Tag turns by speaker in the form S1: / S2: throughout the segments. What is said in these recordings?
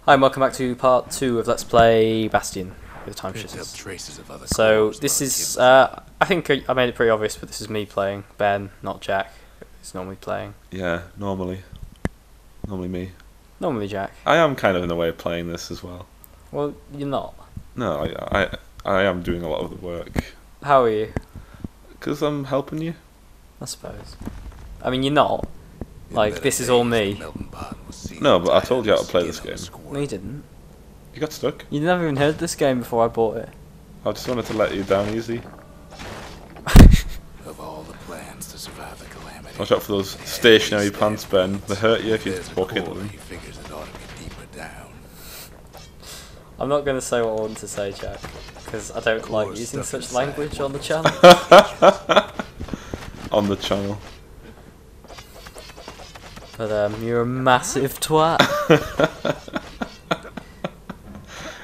S1: Hi, and welcome back to part 2 of Let's Play Bastion with Timeshitters. So this is, I think I made it pretty obvious, but this is me playing. Ben, not Jack, who's normally playing.
S2: Yeah, normally me.
S1: Normally Jack.
S2: I am kind of in a way playing this as well.
S1: Well, you're not.
S2: No, I am doing a lot of the work.
S1: How are you?
S2: Because I'm helping you.
S1: I suppose. I mean, you're not. Like, this is all me.
S2: No, but I told you how to play this game.
S1: No, you didn't.
S2: You got stuck.
S1: You never even heard this game before I bought it.
S2: I just wanted to let you down easy.
S3: Of all the plans to survive the calamity,
S2: Watch out for those stationary plants, Ben. They hurt you if you walk into them.
S3: he figures it ought to be deeper down.
S1: I'm not going to say what I want to say, Jack, because I don't like using such language on the channel.
S2: On the channel.
S1: But you're a massive twat.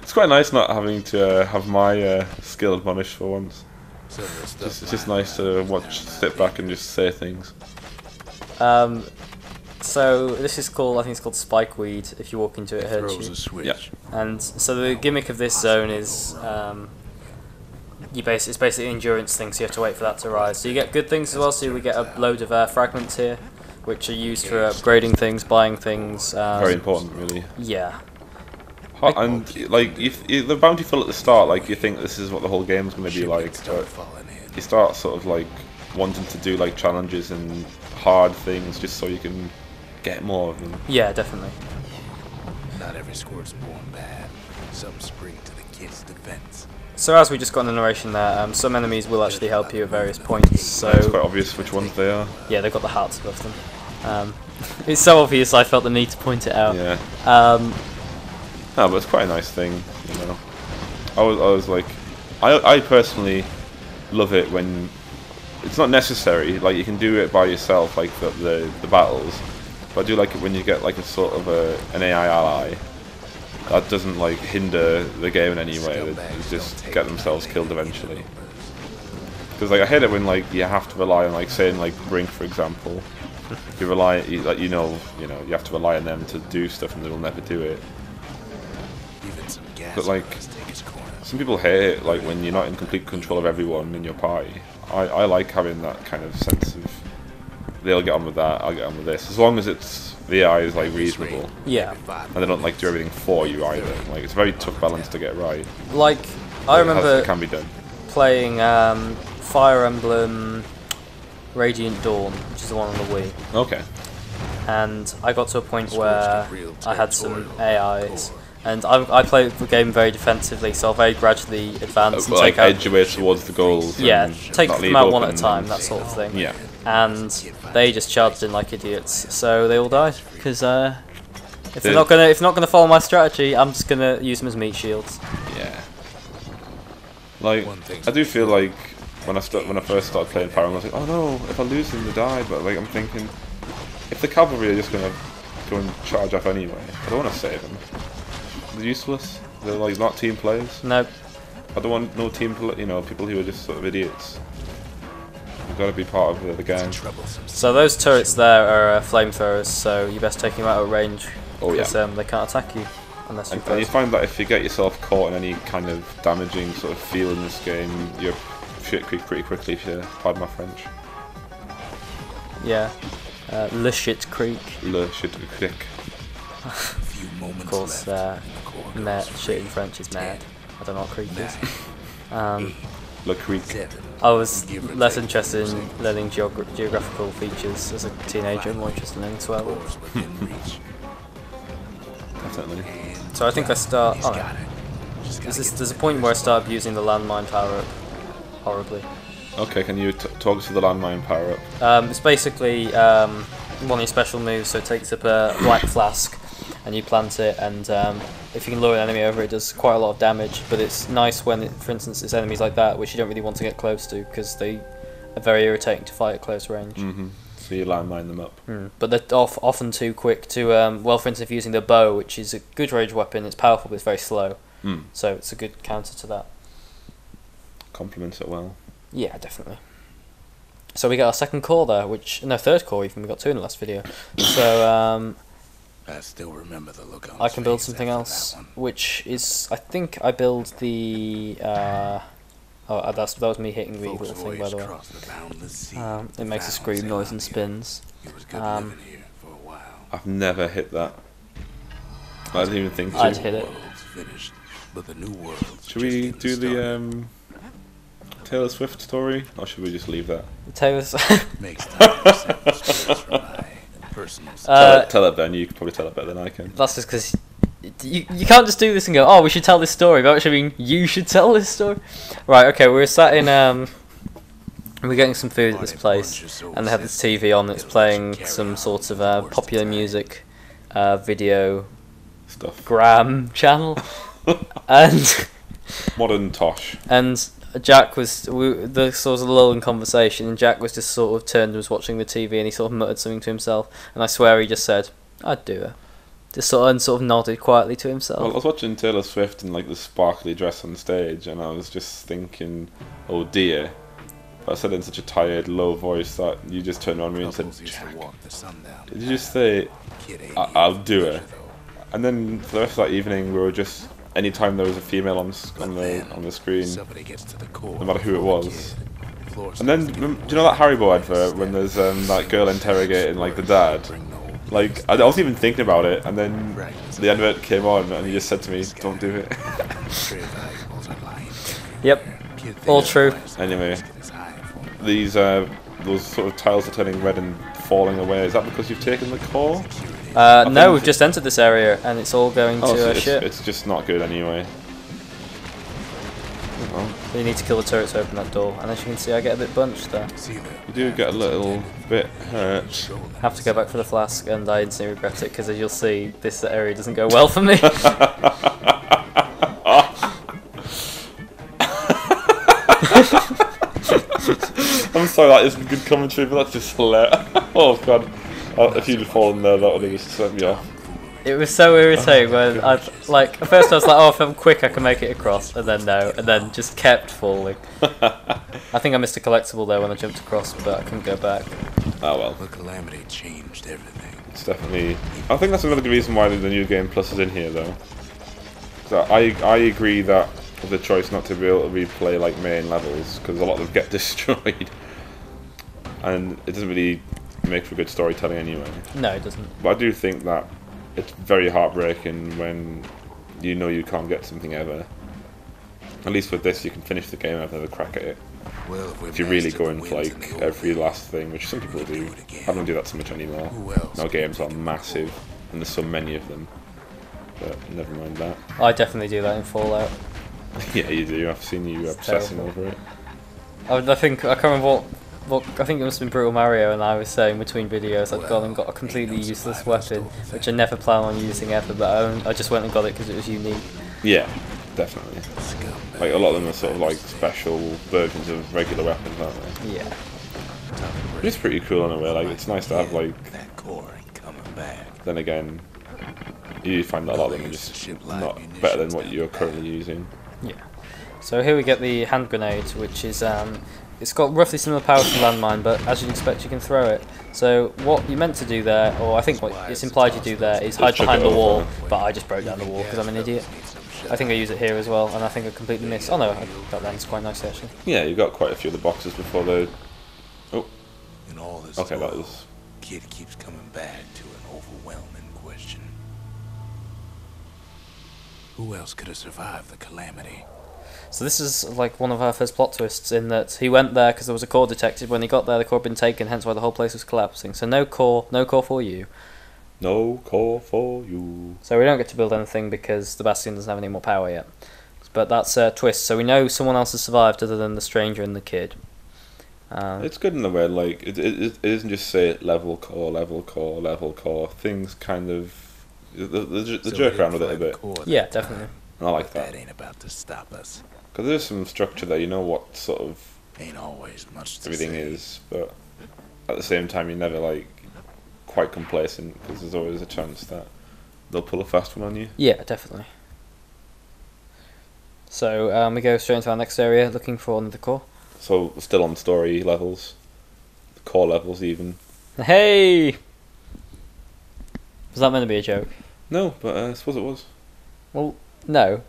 S2: It's quite nice not having to have my skill admonished for once. It's just nice to sit back and just say things.
S1: So this is called, I think it's called Spikeweed. If you walk into it, it hurts you.
S2: Yeah.
S1: And so the gimmick of this zone is, it's basically an endurance thing, so you have to wait for that to rise. So you get good things as well. So we get a load of fragments here, which are used for upgrading things, buying things.
S2: Very important, really.
S1: Yeah.
S2: And like, the bountiful at the start, like you think this is what the whole game's going to be like, but you start sort of like wanting to do like challenges and hard things just so you can get more of them.
S1: Yeah, definitely.
S3: Not every squird's born bad. Some spring to the kid's defense.
S1: So as we just got in the narration there, some enemies will actually help you at various points. So
S2: It's quite obvious which ones they are.
S1: yeah, they've got the hearts above them. It's so obvious I felt the need to point it out.
S2: Yeah.
S1: Um,
S2: No, but it's quite a nice thing, you know. I was like, I personally love it when it's not necessary. Like you can do it by yourself, like the battles. But I do like it when you get like a sort of an AI ally that doesn't like hinder the game in any way. They just get themselves killed eventually. Because like I hate it when like you have to rely on like saying like Brink, for example. You have to rely on them to do stuff and they'll never do it. But like, some people hate it, like when you're not in complete control of everyone in your party. I like having that kind of sense of they'll get on with that, I'll get on with this, as long as the AI is like reasonable.
S1: yeah.
S2: And they don't like do everything for you either. Like it's a very tough balance to get right.
S1: Like I remember
S2: It can be done.
S1: playing Fire Emblem Radiant Dawn, which is the one on the Wii.
S2: Okay.
S1: And I got to a point where I had some AIs. And I play the game very defensively, so I'll very gradually advance and
S2: Like
S1: take out.
S2: edge your way towards the goals.
S1: Yeah,
S2: and
S1: take
S2: not
S1: them
S2: leave
S1: out one at
S2: open
S1: a time,
S2: and-
S1: that sort of thing.
S2: Yeah.
S1: And they just charged in like idiots, so they all died. Because if
S2: They-
S1: they're not gonna follow my strategy, I'm just gonna use them as meat shields.
S2: Yeah. Like I do feel like when I first started playing Fire Emblem, I was like, oh no, if I lose them, they die. But like I'm thinking, if the cavalry are just gonna go and charge off anyway, I don't want to save them. They're useless. They're like not team players.
S1: Nope.
S2: I don't want no people who are just sort of idiots. You've got to be part of the gang.
S1: So those turrets there are flamethrowers, so you best take them out at range.
S2: Oh yeah.
S1: Because they can't attack you unless you're
S2: And you
S1: close.
S2: find that if you get yourself caught in any kind of damaging sort of feel in this game, you're shit creek pretty quickly, if you pardon my French.
S1: Yeah. Le Shit Creek.
S2: Le shit creek.
S1: Of course, shit in French is mad. I don't know what creek is.
S2: Le creek.
S1: I was less interested in learning geographical features as a teenager, more interested in learning swear words.
S2: Definitely.
S1: So I think I start. Oh no. There's a point where I start abusing the landmine power up horribly.
S2: Okay, can you talk us through the landmine power up?
S1: It's basically one of your special moves, so it takes up a black flask and you plant it, and if you can lure an enemy over, it does quite a lot of damage. But it's nice when, for instance, it's enemies like that which you don't really want to get close to because they are very irritating to fight at close range.
S2: Mm-hmm. So you landmine them up.
S1: But they're often too quick to, well, for instance, if you're using the bow, which is a good range weapon, it's powerful but it's very slow. So it's a good counter to that.
S2: Complements it well.
S1: Yeah, definitely. So we got our second core there, third core even, we got two in the last video. So
S3: I still remember the look on
S1: I
S3: his
S1: can build
S3: face
S1: something
S3: after
S1: else,
S3: that one.
S1: which is, I think I build the, that was me hitting the
S3: Folks
S1: little thing, by
S3: voyaged
S1: the way.
S3: across the boundless sea.
S1: It makes a
S3: Found
S1: scream noise and
S3: Zealandia.
S1: spins.
S3: It was good living here for a while.
S2: I've never hit that. I didn't even think
S1: I'd
S2: to.
S1: hit it.
S3: World's finished, but the new world's
S2: Should
S3: just
S2: we
S3: getting
S2: do
S3: started.
S2: the Taylor Swift story, or should we just leave that?
S1: Taylor's.
S3: Makes time for simple stories from my personal
S2: Tell it, Ben. You can probably tell it better than I can.
S1: That's just because you can't just do this and go, oh, we should tell this story. But actually, mean you should tell this story. Right. Okay. We're sat in. We're getting some food at this place, and they have this TV on that's playing some sort of popular music, video,
S2: Stuff.
S1: gram channel, and
S2: Modern Tosh.
S1: and Jack was the sort of lull in conversation, and Jack was just sort of turned and was watching the TV, and he sort of muttered something to himself, and I swear he just said, "I'd do it." Just sort of nodded quietly to himself.
S2: Well, I was watching Taylor Swift in like the sparkly dress on stage, and I was just thinking, "Oh dear." But I said it in such a tired, low voice that you just turned on me and said, "Jack, did you just say I'll do it?" And then for the rest of that evening, we were just anytime there was a female on the screen, no matter who it was. And then, do you know that Haribo advert when there's that girl interrogating like the dad? Like I wasn't even thinking about it, and then the advert came on, and he just said to me, "Don't do it."
S1: Yep, all true.
S2: Anyway, these those sort of tiles are turning red and falling away. Is that because you've taken the core?
S1: No, we've just entered this area, and it's all going
S2: Oh,
S1: to
S2: so
S1: shit.
S2: it's just not good anyway. Well,
S1: You need to kill the turret to open that door, and as you can see, I get a bit bunched there.
S2: you do get a little bit hurt.
S1: Have to go back for the flask, and I instantly regret it because, as you'll see, this area doesn't go well for me.
S2: I'm sorry, that isn't good commentary, but that's just hilarious. Oh god, if you'd fallen there, that would have just sent me off.
S1: It was so irritating when at first I was like, oh, if I'm quick I can make it across, and then no, and then just kept falling. I think I missed a collectible there when I jumped across, but I couldn't go back.
S2: Oh well.
S3: The calamity changed everything.
S2: It's definitely. I think that's another good reason why the new game plus is in here, though. So I agree that the choice not to be able to replay like main levels because a lot of them get destroyed, and it doesn't really make for good storytelling anyway.
S1: No, it doesn't.
S2: But I do think that it's very heartbreaking when you know you can't get something ever. At least with this, you can finish the game and have another crack at it.
S3: Well,
S2: If you're really going for like every last thing, which some people do. I don't do that so much anymore. Now games are massive, and there's so many of them. But never mind that.
S1: I definitely do that in Fallout.
S2: Yeah, you do. I've seen you
S1: It's
S2: obsessing
S1: terrible.
S2: over it.
S1: I think I can't remember what I think it must have been Brutal Mario, and I was saying between videos I'd gone and got a completely useless weapon, which I never plan on using ever, but I just went and got it because it was unique.
S2: Yeah, definitely. Like a lot of them are sort of like special versions of regular weapons, aren't they?
S1: Yeah.
S2: It's pretty cool in a way. Like it's nice to have like.
S3: That core ain't coming back.
S2: Then again, you find that a lot of them are just not better than what you're currently using.
S1: Yeah. So here we get the hand grenade, which is it's got roughly similar power to landmine, but as you'd expect, you can throw it. So what you meant to do there, or I think what it's implied you do there, is hide
S2: chuck
S1: behind
S2: it
S1: the wall.
S2: over.
S1: But I just broke down the wall because I'm an idiot. I think I use it here as well, and I think I completely missed. Oh no, that lands quite nicely actually.
S2: Yeah, you got quite a few of the boxes before the. Oh,
S3: In all this
S2: okay, that
S3: toil,
S2: was.
S3: Kid keeps coming back to an overwhelming question. Who else could have survived the calamity?
S1: So this is like one of our first plot twists in that he went there because there was a core detected. When he got there, the core had been taken, hence why the whole place was collapsing. So no core for you.
S2: No call for you.
S1: So we don't get to build anything because the Bastion doesn't have any more power yet. But that's a twist. So we know someone else has survived other than the stranger and the kid.
S2: It's good in a way. Like it isn't just say level core, level core, level core. Things kind of the jerk around with it a bit.
S1: Yeah, definitely.
S2: And I like
S3: That
S2: that
S3: ain't about to stop us.
S2: because there's some structure there. You know what sort of
S3: Ain't always much to
S2: everything
S3: say.
S2: is, but at the same time, you're never like quite complacent because there's always a chance that they'll pull a fast one on you.
S1: Yeah, definitely. So we go straight into our next area, looking for another core.
S2: So still on story levels, core levels even.
S1: Hey! Was that meant to be a joke?
S2: No, but I suppose it was.
S1: Well, no.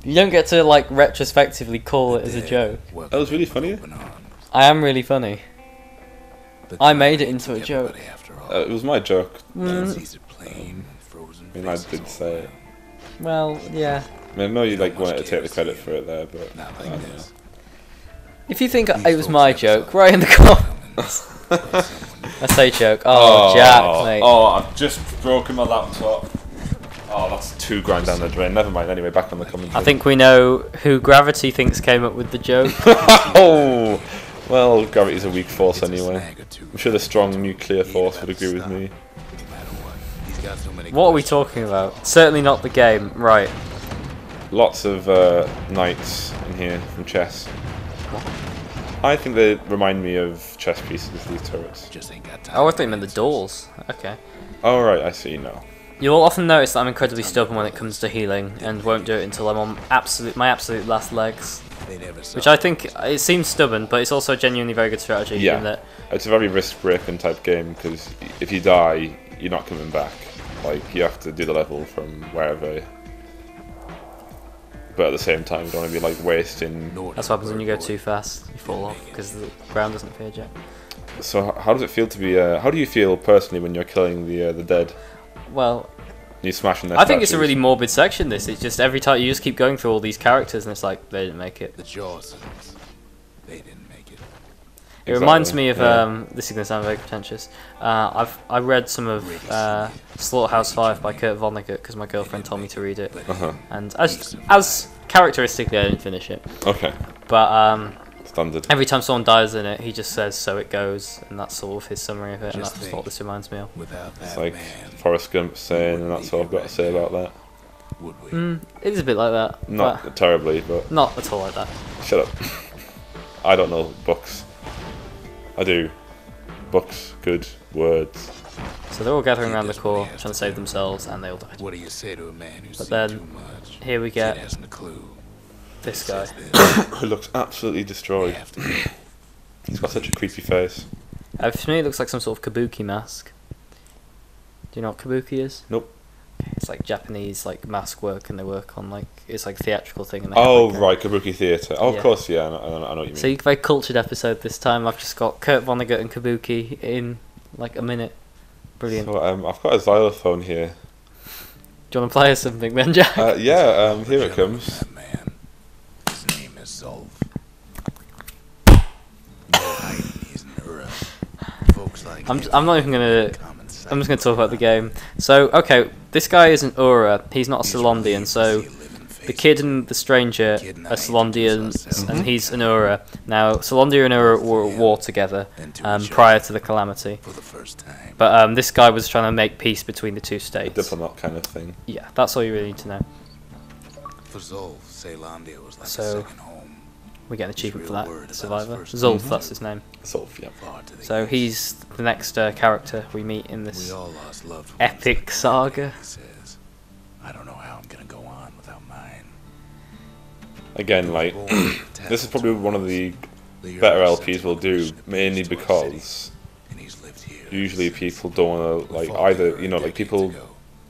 S1: You don't get to like retrospectively call it as a joke.
S2: That was really funny.
S1: I am really funny. I made it into a joke.
S2: It was my joke. I mean, I
S3: I
S2: did say it.
S1: Well, yeah.
S2: I mean, I know you like wanted to take the credit for it there, but
S3: Not
S2: I
S3: like
S2: don't know.
S3: this.
S1: If you think it was my joke, write in the comments. I say joke. Oh, Jack, mate.
S2: Oh, I've just broken my laptop. Oh, that's £2 down the drain. Never mind. Anyway, back on the commentary.
S1: I think we know who Gravity thinks came up with the joke.
S2: Oh, well, gravity's a weak force
S3: It's a
S2: anyway.
S3: snag or two.
S2: I'm sure the strong nuclear force would agree with me.
S3: No matter what. He's got so many
S1: What are we
S3: questions.
S1: talking about? Certainly not the game. Right.
S2: Lots of knights in here from chess. I think they remind me of chess pieces, these turrets.
S3: Just ain't got time
S1: Oh, I
S3: for
S1: thought you meant the
S3: answers.
S1: doors. Okay.
S2: Oh, right, I see now.
S1: You'll often notice that I'm incredibly stubborn when it comes to healing, and won't do it until I'm on my absolute last legs.
S3: They never saw
S1: Which I think, it seems stubborn, but it's also a genuinely very good strategy.
S2: Yeah.
S1: In that,
S2: It's a very risk-breaking type game, because if you die, you're not coming back. Like, you have to do the level from wherever. But at the same time, you don't want to be, like, wasting...
S1: that's what happens when you go too fast. You fall off, because the ground doesn't fear Jack.
S2: So how does it feel to be... how do you feel, personally, when you're killing the dead?
S1: Well,
S2: You're smashing their
S1: I think it's a
S2: statues?
S1: really morbid section, this. It's just every time you just keep going through all these characters, and it's like, they didn't make it.
S3: The Jawsons. They didn't make it.
S1: It reminds
S2: Exactly,
S1: me of
S2: yeah.
S1: this is going to sound very pretentious. I read some of Slaughterhouse 5 by Kurt Vonnegut because my girlfriend told me to read it,
S2: Uh-huh.
S1: and as characteristically I didn't finish it.
S2: Okay,
S1: But
S2: standard.
S1: every time someone dies in it, he just says "so it goes," and that's sort of his summary of it, and
S3: Just
S1: that's
S3: think.
S1: what this reminds me of.
S3: Without
S2: It's
S3: that
S2: like
S3: man,
S2: Forrest Gump saying, and that's all I've got to say about that.
S3: would we?
S1: It is a bit like that,
S2: Not
S1: but
S2: terribly, but
S1: not at all like that.
S2: shut up. I don't know books. I do. Books, good words.
S1: So they're all gathering around the core, trying to save themselves, and they all died.
S3: What do you say to a man who's
S1: But
S3: seen
S1: then,
S3: too much?
S1: here we
S3: Kid
S1: get
S3: hasn't a clue.
S1: this guy.
S3: Says this,
S2: Who looks absolutely
S3: you
S2: destroyed.
S3: have to be.
S2: He's got such a creepy face.
S1: For me, it looks like some sort of kabuki mask. Do you know what kabuki is?
S2: Nope.
S1: It's like Japanese like mask work, and they work on like it's like a theatrical thing. And they have,
S2: Oh,
S1: like,
S2: right, Kabuki Theatre. Oh,
S1: Yeah.
S2: of course, yeah, I know what you mean.
S1: So you very cultured episode this time. I've just got Kurt Vonnegut and kabuki in like a minute. Brilliant.
S2: So, I've got a xylophone here.
S1: Do you want to play us something then, Jack?
S2: Yeah, here it comes.
S3: That man. His name is Zolf. No hiding, he's an Ura. Folks like him
S1: I'm not even gonna.
S3: common sight.
S1: I'm just gonna talk about the game. So okay, this guy is an Ura. He's not a
S3: He's
S1: Solondian.
S3: relieved to
S1: So
S3: see a living face.
S1: the kid and the stranger
S3: Kid and
S1: are
S3: I
S1: Solondians,
S3: introduce
S1: and he's an Ura. Now Solondia and Ura were at war together
S3: Then to each
S1: prior
S3: other
S1: to the calamity.
S3: for the first time.
S1: But this guy was trying to make peace between the two
S2: A
S1: states.
S2: diplomat kind of thing.
S1: Yeah, that's all you really need to know.
S3: For Zolf, Ceylondia was like
S1: So-
S3: a second home.
S1: We get an achievement for
S3: real word
S1: that.
S3: about
S1: Survivor.
S3: his first
S1: Zolf,
S3: name.
S1: that's his name.
S2: Solve, yeah.
S3: Far to the
S1: So
S3: east.
S1: he's the next character we meet in
S3: We
S1: this
S3: all lost loved ones
S1: epic
S3: like that,
S1: saga.
S3: he says. I don't know how I'm gonna go on without mine.
S2: Again, like, this is probably one of the better LPs we'll do, mainly because usually people don't want to, like, either, you know, like, people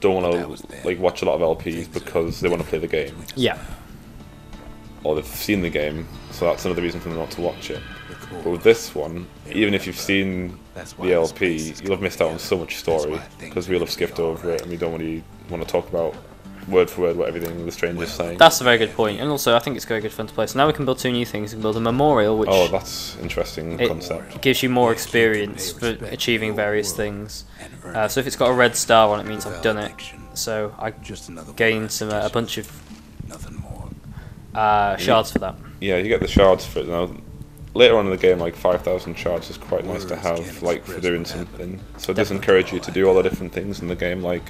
S2: don't want to, like, watch a lot of LPs because they want to play the game,
S1: Yeah.
S2: or they've seen the game, so that's another reason for them not to watch it. But with this one, even if you've seen the LP, you'll have missed out on so much story, because we'll have skipped over it, and we don't really want to talk about word for word what everything the stranger's saying.
S1: That's a very good point, and also I think it's very good fun to play. So now we can build two new things. We can build a memorial, which
S2: Oh, that's interesting
S1: it
S2: concept.
S1: gives you more experience for achieving various things. So if it's got a red star on it, means I've done it. So I gained a bunch of
S3: Nothing more.
S1: shards for that.
S2: Yeah, you get the shards for it now. Later on in the game, like 5,000 shards is quite nice to have, like, for doing something. So it does encourage you to do all the different things in the game, like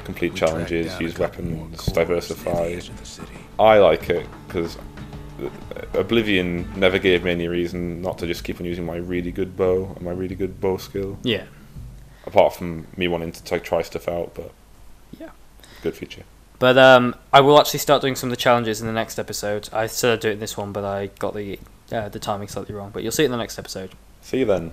S2: complete challenges, use weapons, diversify. I like it because Oblivion never gave me any reason not to just keep on using my really good bow and my really good bow skill.
S1: Yeah.
S2: Apart from me wanting to like try stuff out, but
S1: Yeah.
S2: good feature.
S1: But I will actually start doing some of the challenges in the next episode. I said I'd do it in this one, but I got the timing slightly wrong. But you'll see it in the next episode.
S2: See you then.